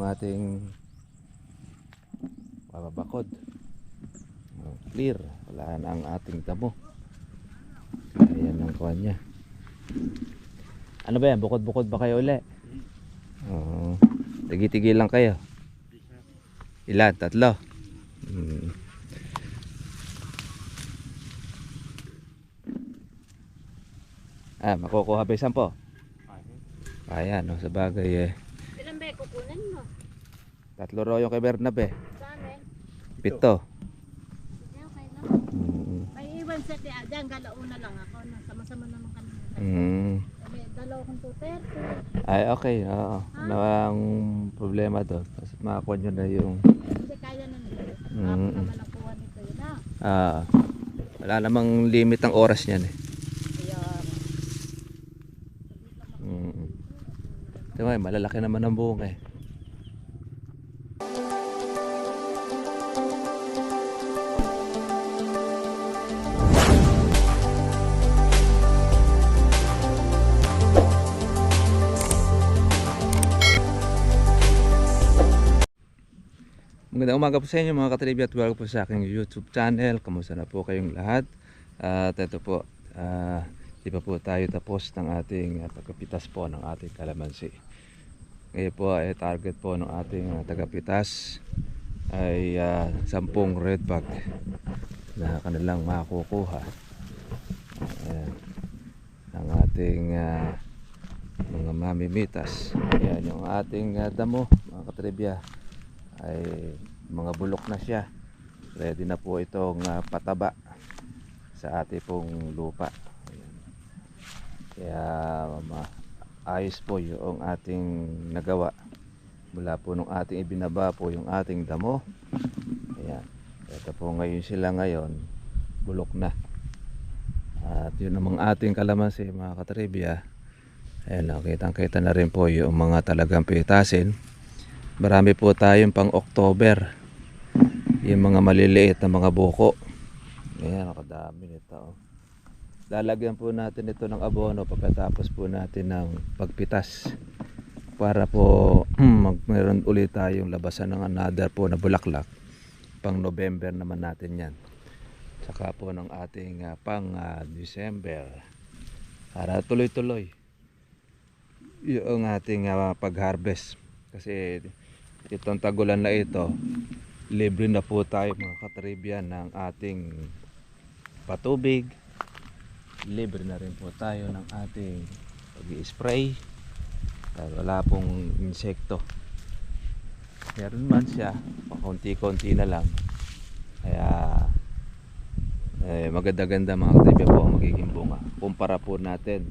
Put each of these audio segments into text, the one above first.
yung ating mababakod. Clear, wala na ang ating damo. Ayan ang kuha niya. Ano ba yan? Bukod-bukod ba kayo uli? Oo. Tigi-tigil lang kayo. Ilan? Tatlo? Makukuha ba 10? Ayan, no, sa bagay Ilan ba kukunin mo? 3 raw yung kay Bernabe. Sa amin? 7. Okay na. May iwan set dyan, galauna lang ako. Sama-sama naman kami. May dalaw kong 230. Ay, okay. Oo. Ano ang problema doon? Kasi makakuha nyo na yung... Hindi kaya na nila. Ako naman ang kuha nito yun na. Wala namang limit ang oras niyan eh. Ito nga, malalaki naman ang buhok eh. Magandang umaga po sa inyo mga katribya at welcome po sa aking YouTube channel. Kamusta na po kayong lahat? At ito po, di pa po tayo tapos ng ating tagapitas po ng ating kalamansi. Ngayon po ay target po ng ating tagapitas ay 10 red bag na kanilang makukuha. Ayan, ang ating mga mamimitas. Ayan yung ating damo mga katribya, ay mga bulok na siya. Ready na po itong pataba sa ating pong lupa. Ayan. Kaya ayos po yung ating nagawa mula po nung ating ibinaba po yung ating damo. Ayan. Ito po ngayon sila ngayon bulok na. At yun namang ating kalamansi mga katribya. Ayan, nakitang-kita na rin po yung mga talagang pitasin. Marami po tayong pang October, yung mga maliliit na mga buko. Ayan, nakadami nito. Lalagyan po natin ito ng abono pagkatapos po natin ng pagpitas, para po mayroon ulit tayong labasan ng another po na bulaklak pang November naman natin yan, saka po ng ating pang December, para tuloy-tuloy yung ating pag-harvest. Kasi itong tagulan na ito, libre na po tayo mga katribya ng ating patubig. Libre na rin po tayo ng ating pag-i-spray dahil wala pong insekto. Meron man siya, pakunti-kunti na lang. Kaya maganda-ganda mga katribya po ang magiging bunga. Kumpara po natin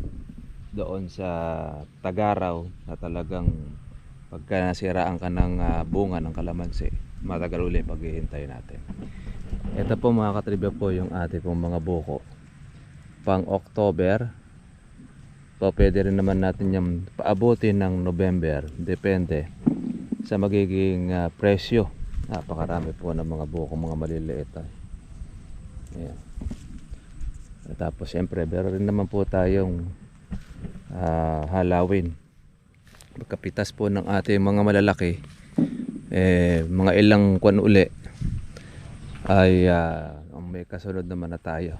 doon sa Tagaraw na talagang pagka nasiraan ka ng bunga ng kalamansi, matagal ulit paghihintay natin. Ito po mga katribya po yung ating pong mga buko pang October. Pwede rin naman natin yung paabutin ng November, depende sa magiging presyo. Napakarami po ng mga buko, mga maliliit. Ayan. Tapos siyempre meron rin naman po tayong halawin. Pagkapitas po ng ating mga malalaki, mga ilang kwan uli ay may kasunod naman na tayo.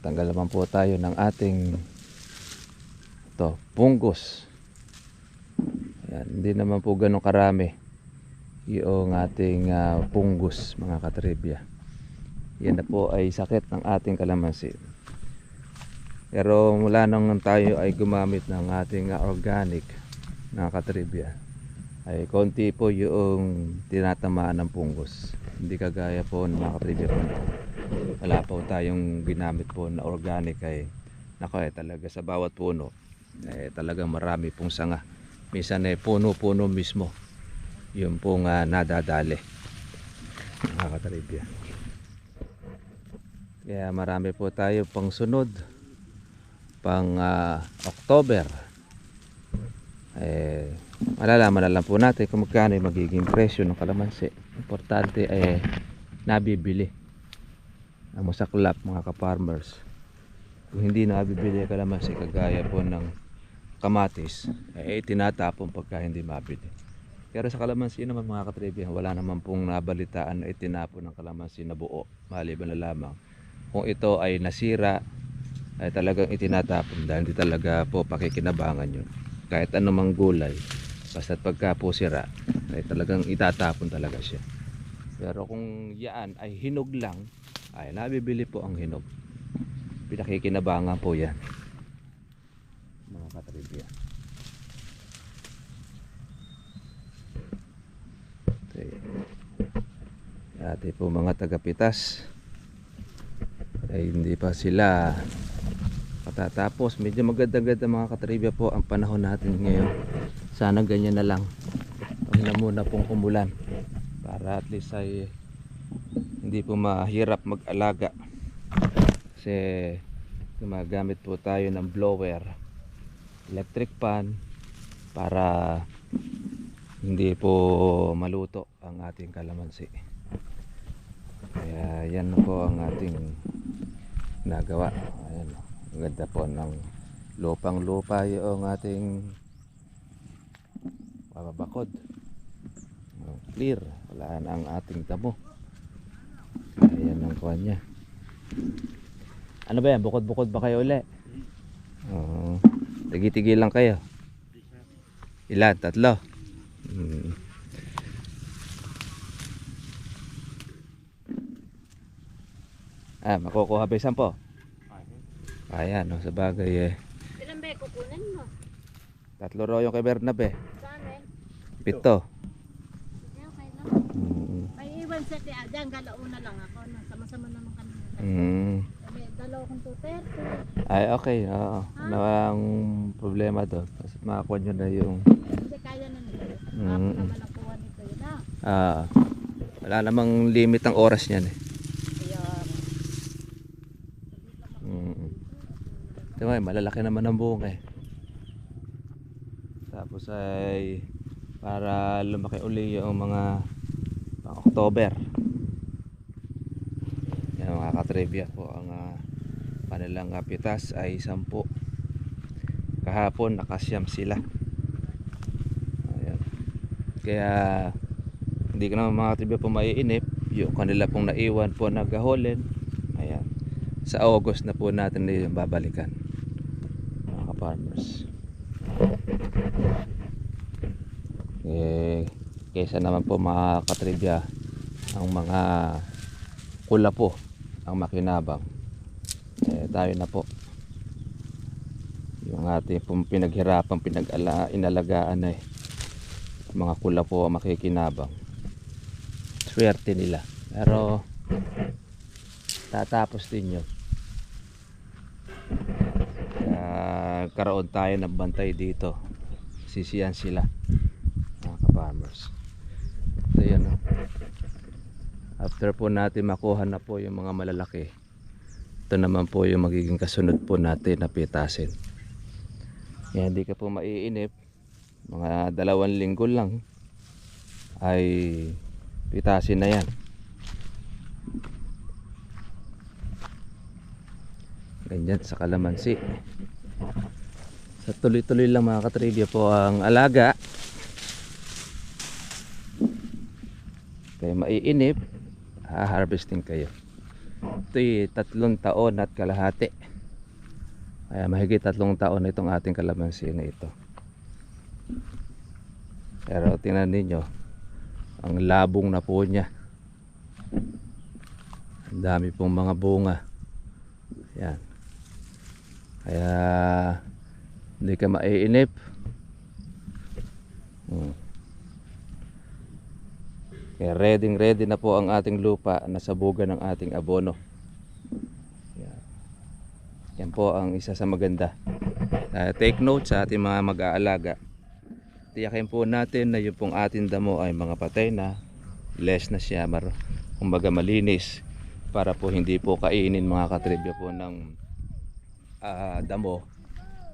Tanggal naman po tayo ng ating punggos. Ayan, hindi naman po ganun karami yung ating punggos mga katribya. Yan na po ay sakit ng ating kalamansi. Pero mula nang tayo ay gumamit ng ating organic na katribya, ay konti po yung tinatamaan ng punggos. Hindi kagaya po ng mga katribya po. Wala po tayong ginamit po na organic, ay talaga sa bawat puno talagang marami pong sanga. Minsan puno-puno mismo yung pong nadadali mga katribya. Kaya marami po tayo pang sunod pang October. Malalaman na lang po natin kung magkano yung magiging presyo ng kalamansi. Importante nabibili ang masaklap mga ka-farmers. Kung hindi nabibili kalamansi kagaya po ng kamatis, eh tinatapon pagka hindi mabili. Pero sa kalamansi naman mga katribya, wala naman pong nabalitaan na itinapon ng kalamansi na buo. Maliban na lamang kung ito ay nasira, ay talagang itinatapon dahil hindi talaga po pakikinabangan yun. Kahit anumang gulay, basta't pagka po sira, ay talagang itatapon talaga siya. Pero kung yan ay hinog lang, ay nabibili po ang hinog. Pinakikinabangan po yan mga katribya. Dati po mga tagapitas ay hindi pa sila patatapos. Medyo maganda-ganda mga katribya po ang panahon natin ngayon. Sana ganyan na lang. Huwag na muna pong umulan para at least ay hindi po mahirap mag-alaga. Kasi gumagamit po tayo ng blower, electric pan para hindi po maluto ang ating kalamansi. Kaya yan po ang ating nagawa. Ayan, ang ganda po ng lupang lupa yung ating mababakod. Clear, wala na ang ating damo. Ayan ang kuha niya. Ano ba yan? Bukod-bukod ba kayo uli? Oo. Tigi-tigi lang kayo. Ilan? Tatlo? Makukuha ba isang po? Ayan, no, sa bagay eh. Ilan ba kukunin mo? Tatlo raw yung kay Bernabe. Dami. 7. Sige, okay lang. May iwan sa ti Adang, galauna lang ako. Sama-sama naman kami. May dalawa kong 230. Ay, okay. Oo. Ano ang problema doon? Kasi makakuha nyo na yung... Hindi kaya na nito. Ako naman ang kuha nito yun wala namang limit ang oras niyan eh. Diba, malalaki naman ang bunga eh. Tapos ay para lumaki uli yung mga pang October. Yan mga katribya po ang kanilang pitas ay 10. Kahapon nakasyam sila. Ayan. Kaya hindi ko naman mga katribya po maiinip yung kanila pong naiwan po nagaholin. Ayan. Sa August na po natin yung babalikan mga farmers. Kaysa naman po mga katribya ang mga kula po ang makinabang, tayo na po yung ating pong pinaghirapan inalagaan ay mga kula po ang makikinabang. Swerte nila pero tatapos din yun. Karoon tayo ng bantay dito, sisiyan sila mga ka-farmers. So yun, no? After po natin makuha na po yung mga malalaki, ito naman po yung magiging kasunod po natin na pitasin. Kaya hindi ka po maiinip, mga 2 linggo lang ay pitasin na yan. Ganyan sa kalamansi. Sa tuloy-tuloy lang mga katribya po ang alaga. Kaya maiinip, harvesting kayo. Ito'y 3 taon at kalahati. Kaya mahigit 3 taon na itong ating kalamansi na ito. Pero tingnan ninyo, ang labong na po niya. Ang dami pong mga bunga. Yan. Kaya hindi ka maiinip. Kaya ready na po ang ating lupa na sabugan ng ating abono. Yan po ang isa sa maganda. Take note sa ating mga mag-aalaga. Tiyakin po natin na yung pong ating damo ay mga patay na, less na siya, kumbaga malinis, para po hindi po kainin mga katribya po ng damo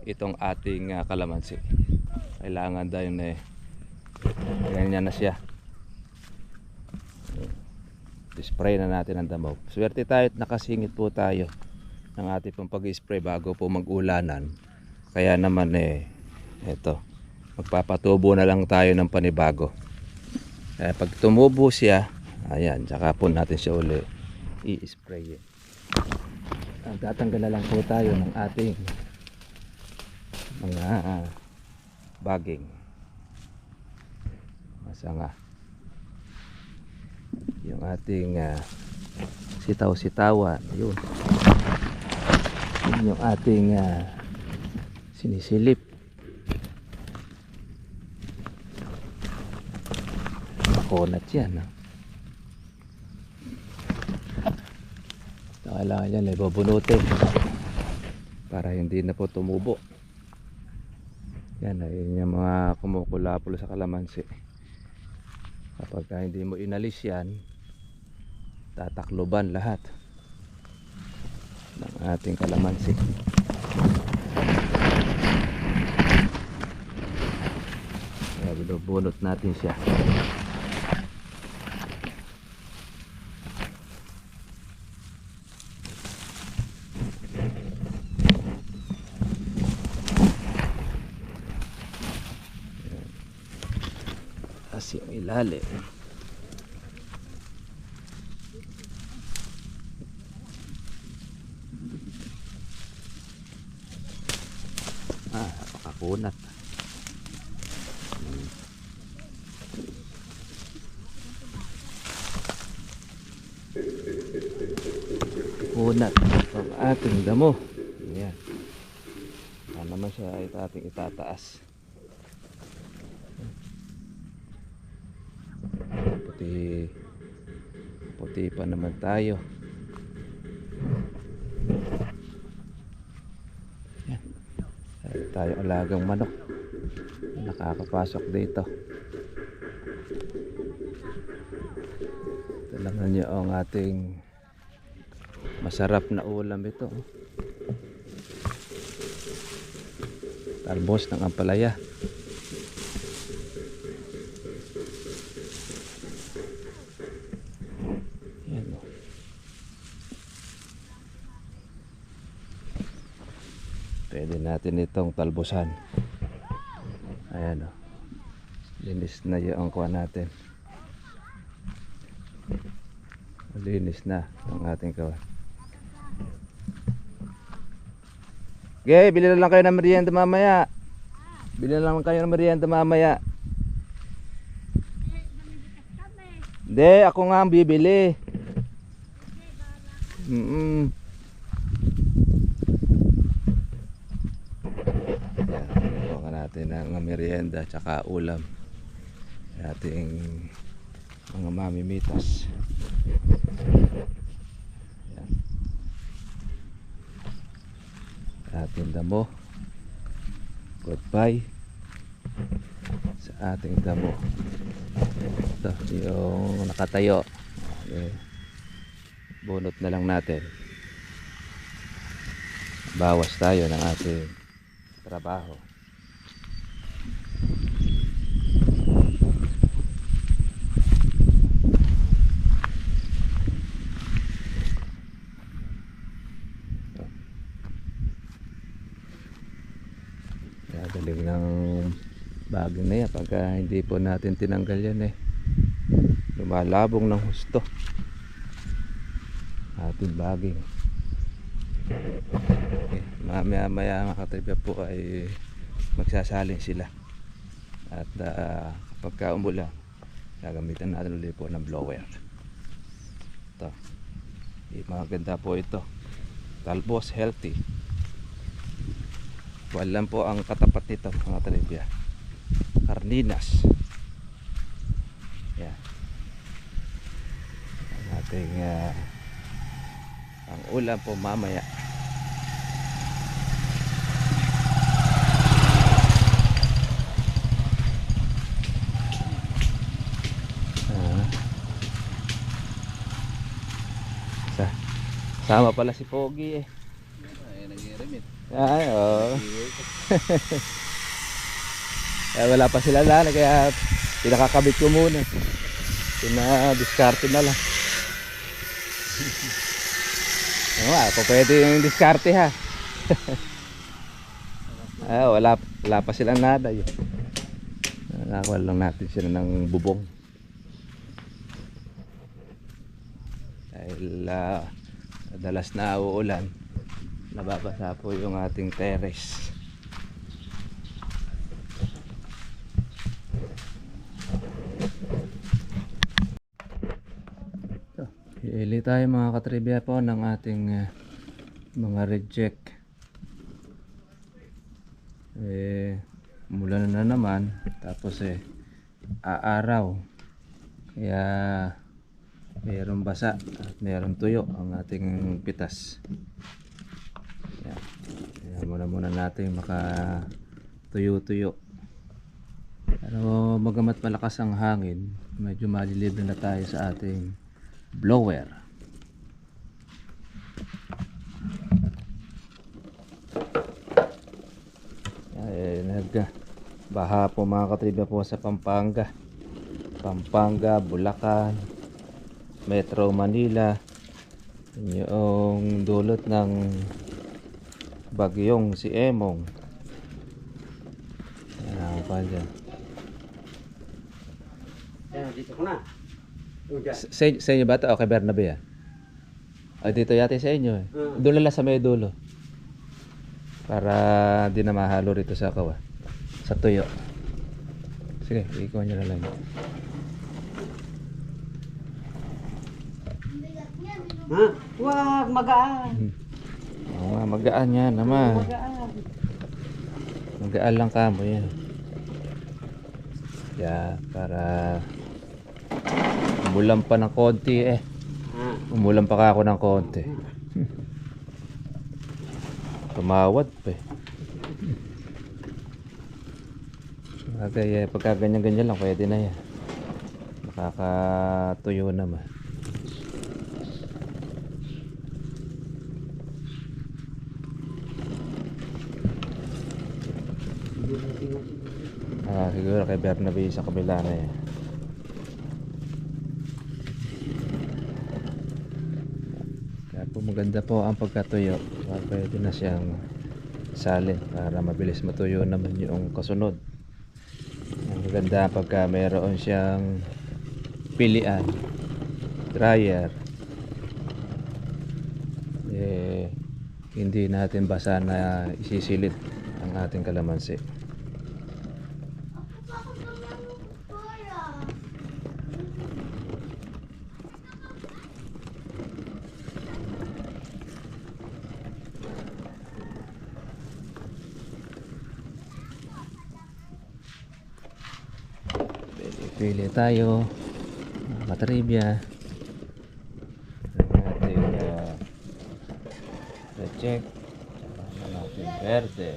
itong ating kalamansi. Kailangan dahil na ganyan na siya. Spray na natin ang damo. Swerte tayo at nakasingit po tayo ng ating pong pag-spray bago po mag-ulanan. Kaya naman Ito, magpapatubo na lang tayo ng panibago. Pag tumubo siya, ayan, tsaka po natin siya uli i-spray. Tatanggal na lang po tayo ng ating mga baging masanga, yung ating sitaw-sitawan, yun yung ating sinisilip, makunat yan, no? Kailangan yan ay babunutin para hindi na po tumubo. Yan ay yung mga kumukula-pulo sa kalamansi. Kapag hindi mo inalis yan, tatakloban lahat ng ating kalamansi. Kaya binubunot natin siya. Kasi ang ilalim. Napakakunat. Kunat ang ating damo. Ayan. Ano naman siya ay ating itataas. Puti pa naman tayo. Yan. Tayo alagang manok nakakapasok dito. Talagang nyo ang ating masarap na ulam ito. Talbos ng ampalaya. Pwede natin itong talbusan. Ayan o. Linis na yung kuha natin. Linis na ang ating kuha. Okay, bili na lang kayo ng merienda mamaya. Bili na lang kayo ng merienda mamaya. Hindi, ako nga ang bibili. Natin ang merienda tsaka ulam ating mga mamimitas. Yan. Ating damo. Goodbye sa ating damo. Ito yung nakatayo. Okay. Bunot na lang natin. Bawas tayo ng ating trabaho. Galing ng bagay na yan pagka hindi po natin tinanggal yan lumalabong ng husto ating baging. Okay. Maya mga katribya po ay magsasalin sila at kapag umulan gagamitan natin ulit po ng blower. Ito maganda po ito, talbos healthy. Walang po ang katapat nito mga trivia. Carninas. Yan. Ang ating ang ulam po mamaya. Sama pala si Pogi eh. Ay, nag-i-remit. Ay, oo. Kaya wala pa sila lang, kaya pinakakabit ko muna. Pina-discarte na lang. Ako pwede yung discarte ha. Wala pa silang naday. Nakakuha lang natin sila ng bubong. Dahil madalas na uulan, nababasa po yung ating terrace. Hili tayo mga katribya po ng ating mga reject. Umulan na naman, tapos aaraw, kaya mayroong basa at mayroong tuyo ang ating pitas. Kaya muna natin makatuyo-tuyo. Pero magamat malakas ang hangin, medyo malilibre na tayo sa ating blower. Nagbaha po mga katribya po sa Pampanga, Bulacan, Metro Manila, yung dulot ng bagyong si Emong. Ayan pa dyan. Dito ko na. Sa inyo ba ito? O kay Bernabe yan? Dito yate sa inyo eh. Doon lang sa may dulo. Para di na mahalo rito sa kawa. Sa tuyo. Sige, ikuha nyo na lang. Ha? Wag, magaan. Oo nga, magaan yan naman. Magaan. Magaan lang kamo yan. Kaya para umulan pa ng konti eh. Umulan pa ako ng konti. Tumawad pa eh. Pagka ganyan-ganyan lang pwede na yan. Nakakatuyo naman. Siguro kay Bernabe sa kabila na yan. Kaya po maganda po ang pagkatuyo. Pwede na siyang salin para mabilis matuyo naman yung kasunod. Ang maganda pagka mayroon siyang pilian, dryer, hindi natin basa na isisilid ang ating kalamansi. Pili tayo mga katribya ng ating reject, tsaka natin verde.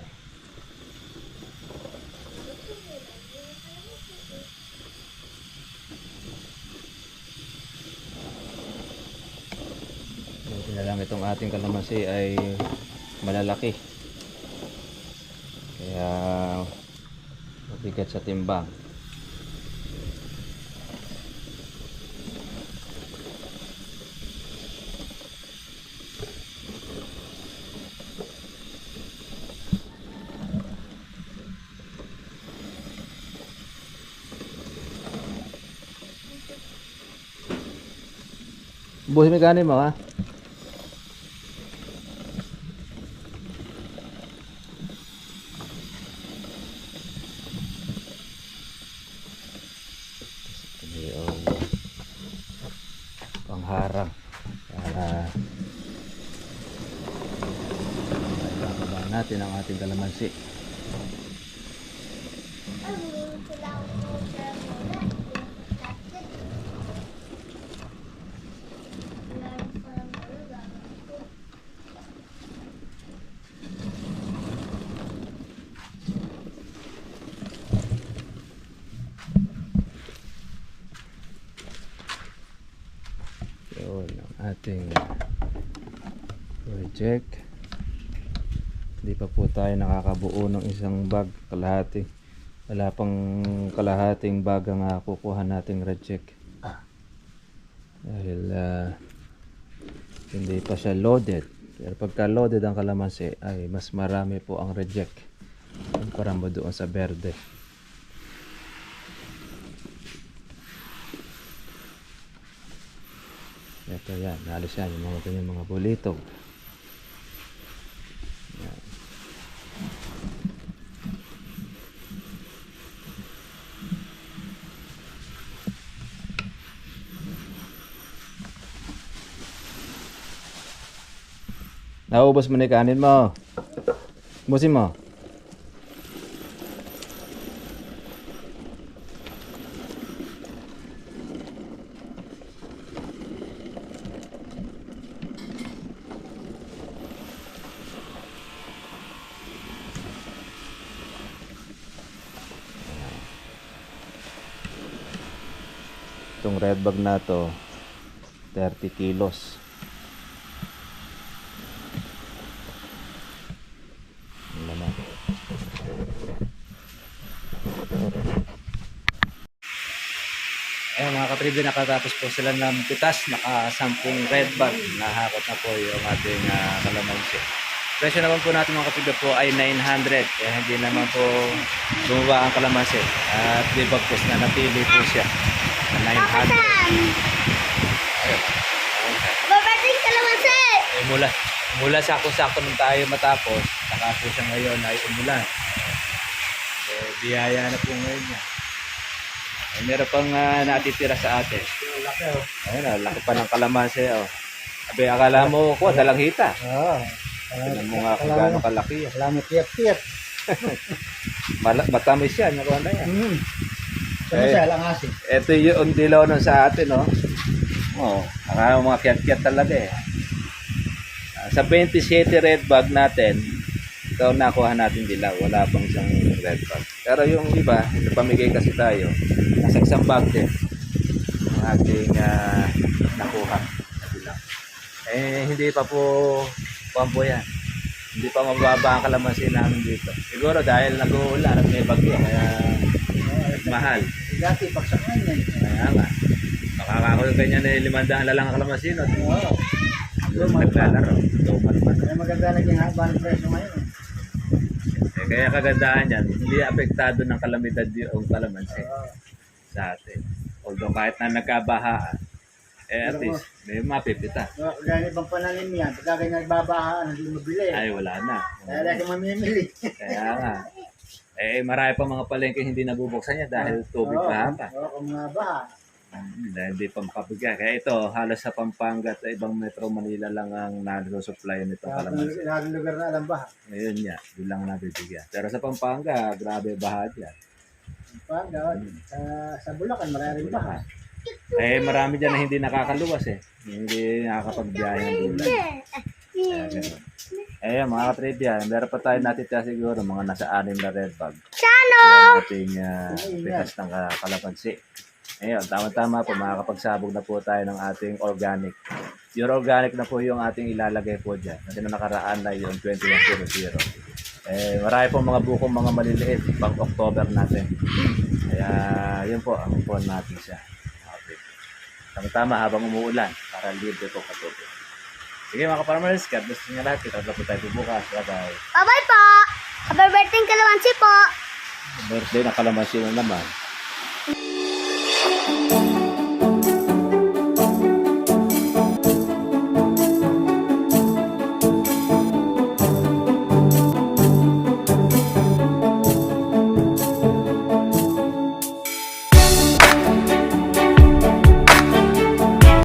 Buti na lang itong ating kalamansi ay malalaki, kaya mabigat sa timbang. Buhay may kanin mo ha. Yung pangharang para bababa natin ang ating kalamansi. Yun ang ating project. Hindi pa po tayo nakakabuo ng isang bag, kalahati. Wala pang kalahating bag ang kukuha nating reject. Dahil hindi pa siya loaded. Pero pagka loaded ang kalamansi ay mas marami po ang reject. Kumpara mo doon sa berde. Ito yan, halos yan, yung mga kanyang mga bulitog. Yan. Naubos mo na yung kanin mo. Ubusin mo. Itong red bag na to 30 kilos. Ang laman. Ayun mga katribe, nakatapos po sila ng pitas, naka 10 red bag, nahakot na po yung ating kalamansi. Presyo naman po natin mga katribe po ay 900, kaya hindi naman po bumaba ang kalamansi. At di bagpos na napili po siya na 900. Ayun. Babating kalamansi! Eh, mula sakto-sakto nung tayo matapos, saka po siya ngayon ay umulan. Eh, biyaya na po ngayon niya. Eh, meron pang natitira sa atin. Ayun, laki pa ng kalamansi. Oh. Abi, akala mo ko, dalang hita. Oo. Tignan mo nga kung gaano kalaki. Salamat, tiyat-tiyat. Matamis yan, nakuha na yan. Siya lang asin. Ito yung dilaw nun sa atin, no? Oh, akala mo mga kiyat-kiyat talaga eh. Sa 27 red bag natin, ito nakuha natin dilaw. Wala pang isang red bag. Pero yung iba, pamigay kasi tayo, nasa isang bag din ang ating nakuha na dilaw. Eh, hindi pa po pampo yan. Hindi pa mababa ang kalamansi namin dito. Siguro dahil nag-uulan at may bagyo, kaya mahal. Dati, pagsakan yan. Kaya nga. Makakakuha kanya na 500 lang ang kalamansi. No? Oo. Naglalaro. Tumal pa. Kaya maganda naging haba ng presyo ngayon. Eh, kaya kagandahan yan, hindi apektado ng kalamidad yung kalamansi sa atin. Although kahit na nagkabahaan, at least may mapipita. Kaya ibang pananim yan, pagka ganyan nagbabahaan, hindi mabili. Ay, wala na. Kaya lagi mamimili. Kaya nga. Eh, marami pa mga palengke hindi nabubuksan niya dahil tubig mahaba. Oo, kung mga baha. Dahil di pampabigay. Kaya ito, halos sa Pampanga at sa ibang Metro Manila lang ang nasusupply nitong kalamansi. Lahat ng lugar na alam baha. Ngayon niya, doon lang nabibigyan. Pero sa Pampanga, grabe baha dyan. Pagka, sa Bulacan, maraming baha. Eh, marami dyan na hindi nakakaluwas eh. Hindi nakakapagbiyahe ng gulay. Kaya ganun. Eh, mga katribya, meron pa tayo natitira siguro, mga nasa 6 na red bag. Chano! Yung ating pitas ng kalamansi. Ayun, tama-tama po, makakapagsabog na po tayo ng ating organic. Yung organic na po yung ating ilalagay po dyan. Kasi na nakaraan na yung 2100. Eh, marami po mga bukong mga maliliit pang October natin. Kaya, yun po, ang phone natin siya. Okay. Tama-tama habang umuulan para libre po katubig. Sige mga kaparmers, God bless nyo lahat. Kita po tayo bukas. Bye-bye. Bye-bye po! Happy birthday kalamansi po! Birthday na kalamansi na naman.